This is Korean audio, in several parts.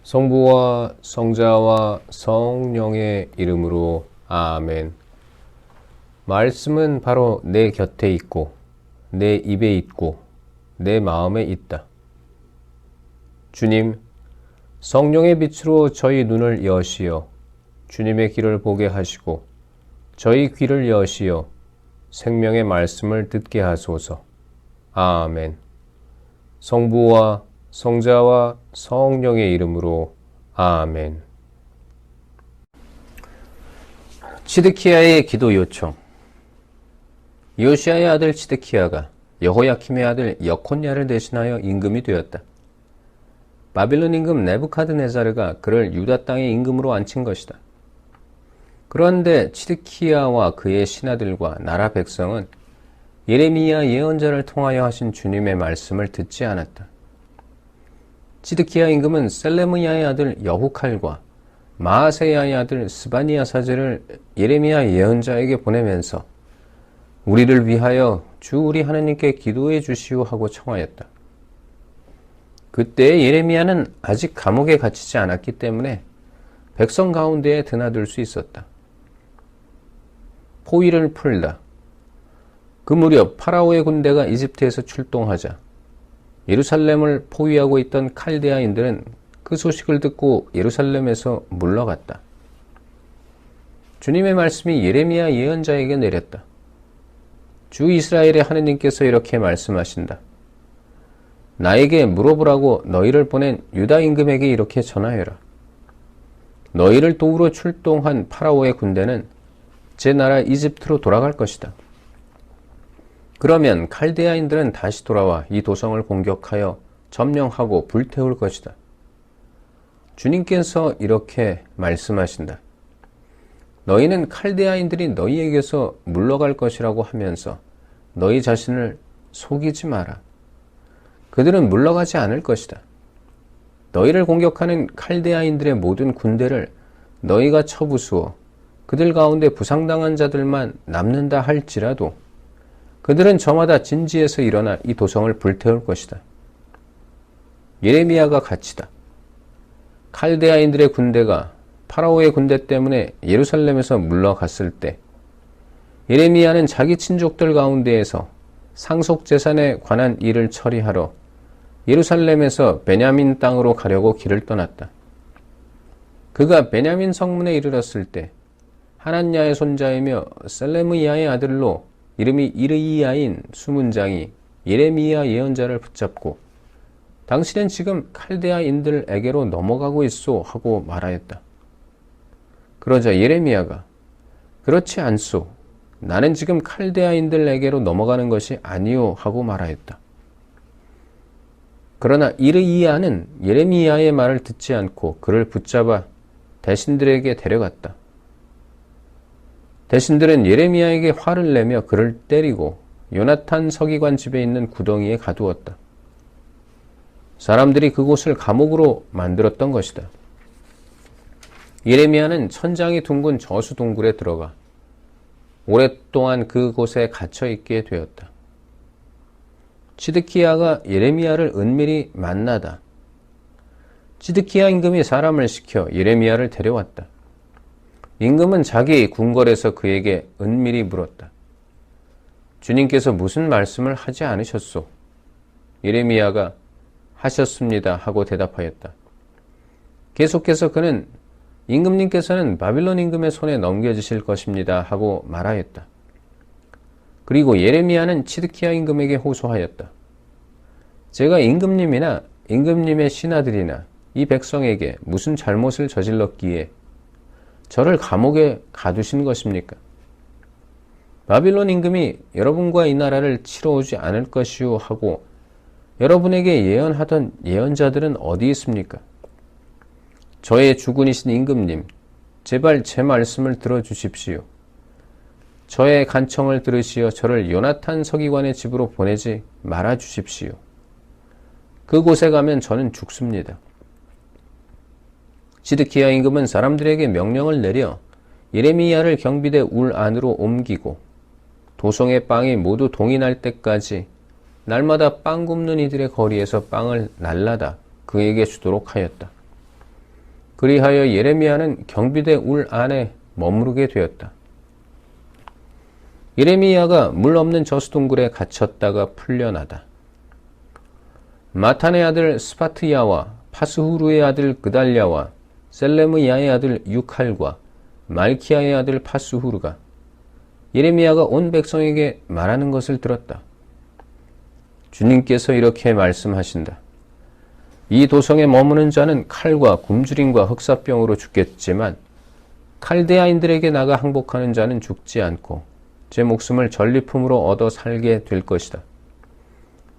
성부와 성자와 성령의 이름으로 아멘. 말씀은 바로 내 곁에 있고 내 입에 있고 내 마음에 있다. 주님, 성령의 빛으로 저희 눈을 여시어 주님의 길을 보게 하시고 저희 귀를 여시어 생명의 말씀을 듣게 하소서. 아멘. 성부와 성자와 성령의 이름으로 아멘. 치드키야의 기도 요청. 요시야의 아들 치드키야가 여호야킴의 아들 여콘야를 대신하여 임금이 되었다. 바빌론 임금 네부카드네자르가 그를 유다 땅의 임금으로 앉힌 것이다. 그런데 치드키야와 그의 신하들과 나라 백성은 예레미야 예언자를 통하여 하신 주님의 말씀을 듣지 않았다. 치드키야 임금은 셀레므야의 아들 여후칼과 마아세야의 아들 스바니야 사제를 예레미야 예언자에게 보내면서 우리를 위하여 주 우리 하나님께 기도해 주시오 하고 청하였다. 그때 예레미야는 아직 감옥에 갇히지 않았기 때문에 백성 가운데에 드나들 수 있었다. 포위를 풀다. 그 무렵 파라오의 군대가 이집트에서 출동하자 예루살렘을 포위하고 있던 칼데아인들은 그 소식을 듣고 예루살렘에서 물러갔다. 주님의 말씀이 예레미야 예언자에게 내렸다. 주 이스라엘의 하느님께서 이렇게 말씀하신다. 나에게 물어보라고 너희를 보낸 유다 임금에게 이렇게 전하여라. 너희를 도우러 출동한 파라오의 군대는 제 나라 이집트로 돌아갈 것이다. 그러면 칼데아인들은 다시 돌아와 이 도성을 공격하여 점령하고 불태울 것이다. 주님께서 이렇게 말씀하신다. 너희는 칼데아인들이 너희에게서 물러갈 것이라고 하면서 너희 자신을 속이지 마라. 그들은 물러가지 않을 것이다. 너희를 공격하는 칼데아인들의 모든 군대를 너희가 쳐부수어 그들 가운데 부상당한 자들만 남는다 할지라도 그들은 저마다 진지에서 일어나 이 도성을 불태울 것이다. 예레미야가 갇히다. 칼데아인들의 군대가 파라오의 군대 때문에 예루살렘에서 물러갔을 때 예레미야는 자기 친족들 가운데에서 상속재산에 관한 일을 처리하러 예루살렘에서 베냐민 땅으로 가려고 길을 떠났다. 그가 베냐민 성문에 이르렀을 때 하난야의 손자이며 셀레므야의 아들로 이름이 이르이야인 수문장이 예레미야 예언자를 붙잡고 당신은 지금 칼데아인들에게로 넘어가고 있소 하고 말하였다. 그러자 예레미야가 그렇지 않소. 나는 지금 칼데아인들에게로 넘어가는 것이 아니오 하고 말하였다. 그러나 이르이야는 예레미야의 말을 듣지 않고 그를 붙잡아 대신들에게 데려갔다. 대신들은 예레미야에게 화를 내며 그를 때리고 요나탄 서기관 집에 있는 구덩이에 가두었다. 사람들이 그곳을 감옥으로 만들었던 것이다. 예레미야는 천장이 둥근 저수 동굴에 들어가 오랫동안 그곳에 갇혀 있게 되었다. 치드키야가 예레미야를 은밀히 만나다. 치드키야 임금이 사람을 시켜 예레미야를 데려왔다. 임금은 자기 궁궐에서 그에게 은밀히 물었다. 주님께서 무슨 말씀을 하지 않으셨소? 예레미야가 하셨습니다 하고 대답하였다. 계속해서 그는 임금님께서는 바빌론 임금의 손에 넘겨주실 것입니다 하고 말하였다. 그리고 예레미야는 치드키야 임금에게 호소하였다. 제가 임금님이나 임금님의 신하들이나 이 백성에게 무슨 잘못을 저질렀기에 저를 감옥에 가두신 것입니까? 바빌론 임금이 여러분과 이 나라를 치러 오지 않을 것이오 하고 여러분에게 예언하던 예언자들은 어디 있습니까? 저의 주군이신 임금님, 제발 제 말씀을 들어주십시오. 저의 간청을 들으시어 저를 요나탄 서기관의 집으로 보내지 말아주십시오. 그곳에 가면 저는 죽습니다. 치드키야 임금은 사람들에게 명령을 내려 예레미야를 경비대 울 안으로 옮기고 도성의 빵이 모두 동이 날 때까지 날마다 빵 굽는 이들의 거리에서 빵을 날라다 그에게 주도록 하였다. 그리하여 예레미야는 경비대 울 안에 머무르게 되었다. 예레미야가 물 없는 저수동굴에 갇혔다가 풀려나다. 마탄의 아들 스파트야와 파스후르의 아들 그달랴와 셀레므야의 아들 유칼과 말키야의 아들 파스후르가 예레미야가 온 백성에게 말하는 것을 들었다. 주님께서 이렇게 말씀하신다. 이 도성에 머무는 자는 칼과 굶주림과 흑사병으로 죽겠지만 칼데아인들에게 나가 항복하는 자는 죽지 않고 제 목숨을 전리품으로 얻어 살게 될 것이다.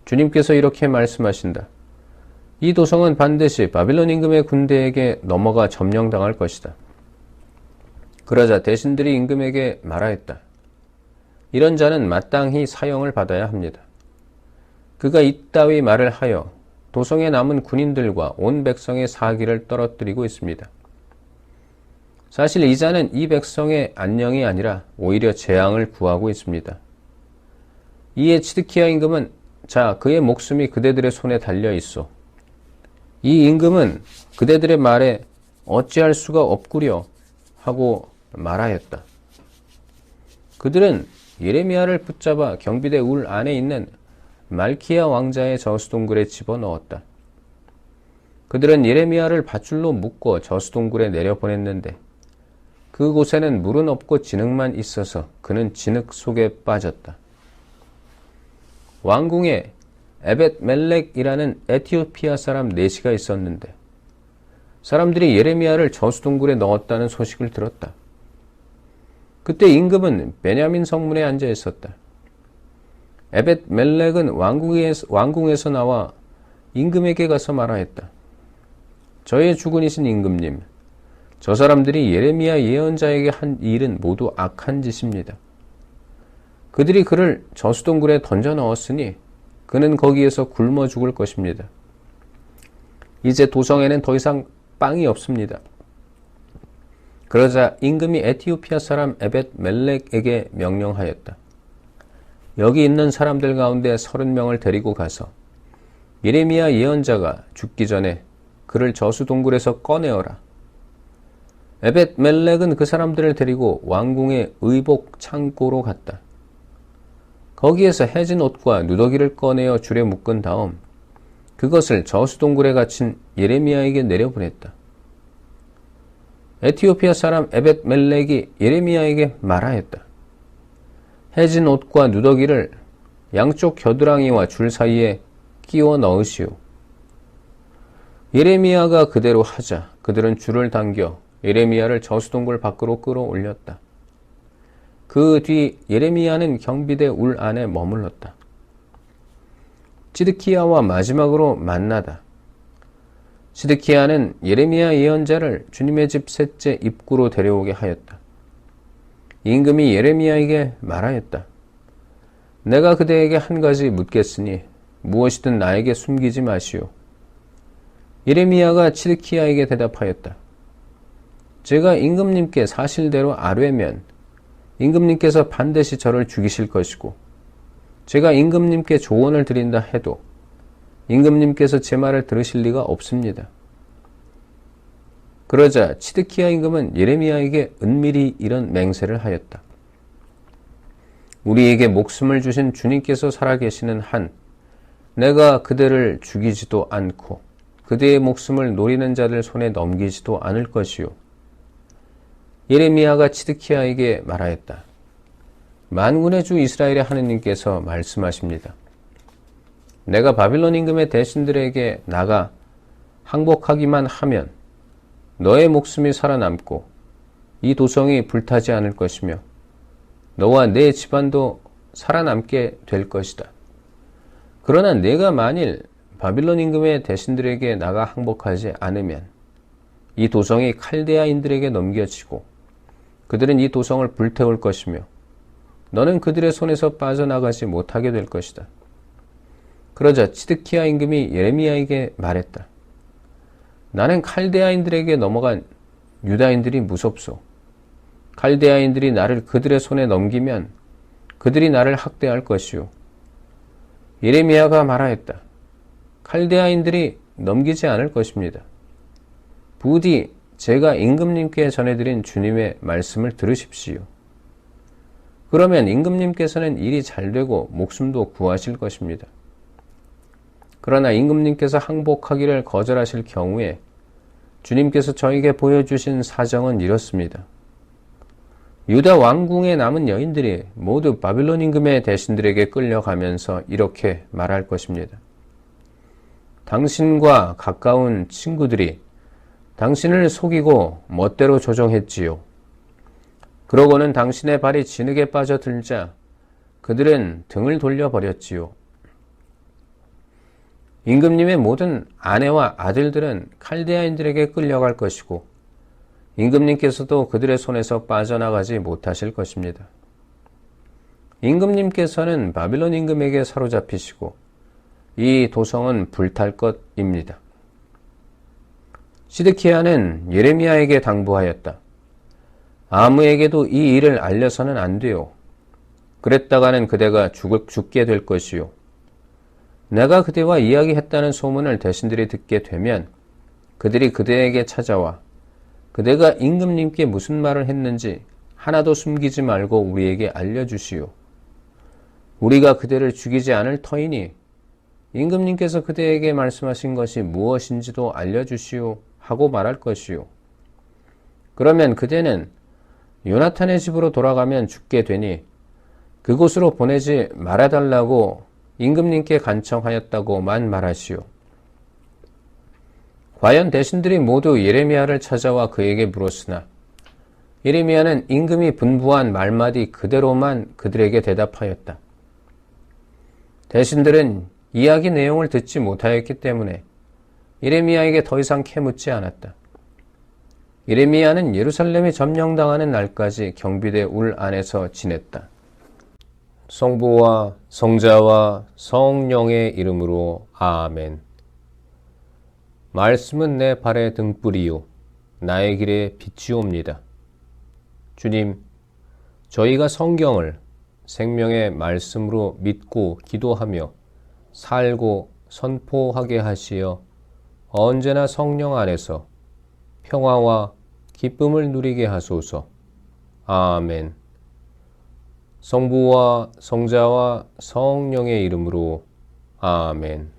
주님께서 이렇게 말씀하신다. 이 도성은 반드시 바빌론 임금의 군대에게 넘어가 점령당할 것이다. 그러자 대신들이 임금에게 말하였다. 이런 자는 마땅히 사형을 받아야 합니다. 그가 이따위 말을 하여 도성에 남은 군인들과 온 백성의 사기를 떨어뜨리고 있습니다. 사실 이 자는 이 백성의 안녕이 아니라 오히려 재앙을 구하고 있습니다. 이에 치드키야 임금은 자, 그의 목숨이 그대들의 손에 달려 있소. 이 임금은 그대들의 말에 어찌할 수가 없구려 하고 말하였다. 그들은 예레미야를 붙잡아 경비대 울 안에 있는 말키야 왕자의 저수동굴에 집어넣었다. 그들은 예레미야를 밧줄로 묶어 저수동굴에 내려보냈는데 그곳에는 물은 없고 진흙만 있어서 그는 진흙 속에 빠졌다. 왕궁에 에벳 멜렉이라는 에티오피아 사람 4시가 있었는데 사람들이 예레미야를 저수동굴에 넣었다는 소식을 들었다. 그때 임금은 베냐민 성문에 앉아 있었다. 에벳 멜렉은 왕궁에서 나와 임금에게 가서 말하였다. 저의 주군이신 임금님, 저 사람들이 예레미야 예언자에게 한 일은 모두 악한 짓입니다. 그들이 그를 저수동굴에 던져 넣었으니 그는 거기에서 굶어 죽을 것입니다. 이제 도성에는 더 이상 빵이 없습니다. 그러자 임금이 에티오피아 사람 에벳 멜렉에게 명령하였다. 여기 있는 사람들 가운데 30명을 데리고 가서 예레미야 예언자가 죽기 전에 그를 저수동굴에서 꺼내어라. 에벳 멜렉은 그 사람들을 데리고 왕궁의 의복 창고로 갔다. 거기에서 해진 옷과 누더기를 꺼내어 줄에 묶은 다음 그것을 저수동굴에 갇힌 예레미야에게 내려보냈다. 에티오피아 사람 에벳 멜렉이 예레미야에게 말하였다. 해진 옷과 누더기를 양쪽 겨드랑이와 줄 사이에 끼워 넣으시오. 예레미야가 그대로 하자 그들은 줄을 당겨 예레미야를 저수동굴 밖으로 끌어올렸다. 그 뒤 예레미야는 경비대 울 안에 머물렀다. 시드키야와 마지막으로 만나다. 시드키야는 예레미야 예언자를 주님의 집 셋째 입구로 데려오게 하였다. 임금이 예레미야에게 말하였다. 내가 그대에게 한 가지 묻겠으니 무엇이든 나에게 숨기지 마시오. 예레미야가 시드키야에게 대답하였다. 제가 임금님께 사실대로 아뢰면 임금님께서 반드시 저를 죽이실 것이고 제가 임금님께 조언을 드린다 해도 임금님께서 제 말을 들으실 리가 없습니다. 그러자 시드키야 임금은 예레미야에게 은밀히 이런 맹세를 하였다. 우리에게 목숨을 주신 주님께서 살아계시는 한 내가 그대를 죽이지도 않고 그대의 목숨을 노리는 자들 손에 넘기지도 않을 것이요. 예레미야가 시드키야에게 말하였다. 만군의 주 이스라엘의 하느님께서 말씀하십니다. 내가 바빌론 임금의 대신들에게 나가 항복하기만 하면 너의 목숨이 살아남고 이 도성이 불타지 않을 것이며 너와 내 집안도 살아남게 될 것이다. 그러나 내가 만일 바빌론 임금의 대신들에게 나가 항복하지 않으면 이 도성이 칼데아인들에게 넘겨지고 그들은 이 도성을 불태울 것이며 너는 그들의 손에서 빠져나가지 못하게 될 것이다. 그러자 시드키야 임금이 예레미야에게 말했다. 나는 칼데아인들에게 넘어간 유다인들이 무섭소. 칼데아인들이 나를 그들의 손에 넘기면 그들이 나를 학대할 것이요. 예레미야가 말하였다. 칼데아인들이 넘기지 않을 것입니다. 부디 제가 임금님께 전해드린 주님의 말씀을 들으십시오. 그러면 임금님께서는 일이 잘 되고 목숨도 구하실 것입니다. 그러나 임금님께서 항복하기를 거절하실 경우에 주님께서 저에게 보여주신 사정은 이렇습니다. 유다 왕궁에 남은 여인들이 모두 바빌론 임금의 대신들에게 끌려가면서 이렇게 말할 것입니다. 당신과 가까운 친구들이 당신을 속이고 멋대로 조종했지요. 그러고는 당신의 발이 진흙에 빠져들자 그들은 등을 돌려버렸지요. 임금님의 모든 아내와 아들들은 칼데아인들에게 끌려갈 것이고 임금님께서도 그들의 손에서 빠져나가지 못하실 것입니다. 임금님께서는 바빌론 임금에게 사로잡히시고 이 도성은 불탈 것입니다. 시드키야는 예레미야에게 당부하였다. 아무에게도 이 일을 알려서는 안 돼요. 그랬다가는 그대가 죽게 될 것이요. 내가 그대와 이야기했다는 소문을 대신들이 듣게 되면 그들이 그대에게 찾아와 그대가 임금님께 무슨 말을 했는지 하나도 숨기지 말고 우리에게 알려주시오. 우리가 그대를 죽이지 않을 터이니 임금님께서 그대에게 말씀하신 것이 무엇인지도 알려주시오 하고 말할 것이오. 그러면 그대는 요나탄의 집으로 돌아가면 죽게 되니 그곳으로 보내지 말아달라고 임금님께 간청하였다고만 말하시오. 과연 대신들이 모두 예레미야를 찾아와 그에게 물었으나 예레미야는 임금이 분부한 말마디 그대로만 그들에게 대답하였다. 대신들은 이야기 내용을 듣지 못하였기 때문에 예레미야에게 더 이상 캐묻지 않았다. 예레미야는 예루살렘이 점령당하는 날까지 경비대 울 안에서 지냈다. 성부와 성자와 성령의 이름으로 아멘. 말씀은 내 발의 등불이요 나의 길에 빛이옵니다. 주님, 저희가 성경을 생명의 말씀으로 믿고 기도하며 살고 선포하게 하시어 언제나 성령 안에서 평화와 기쁨을 누리게 하소서. 아멘. 성부와 성자와 성령의 이름으로 아멘.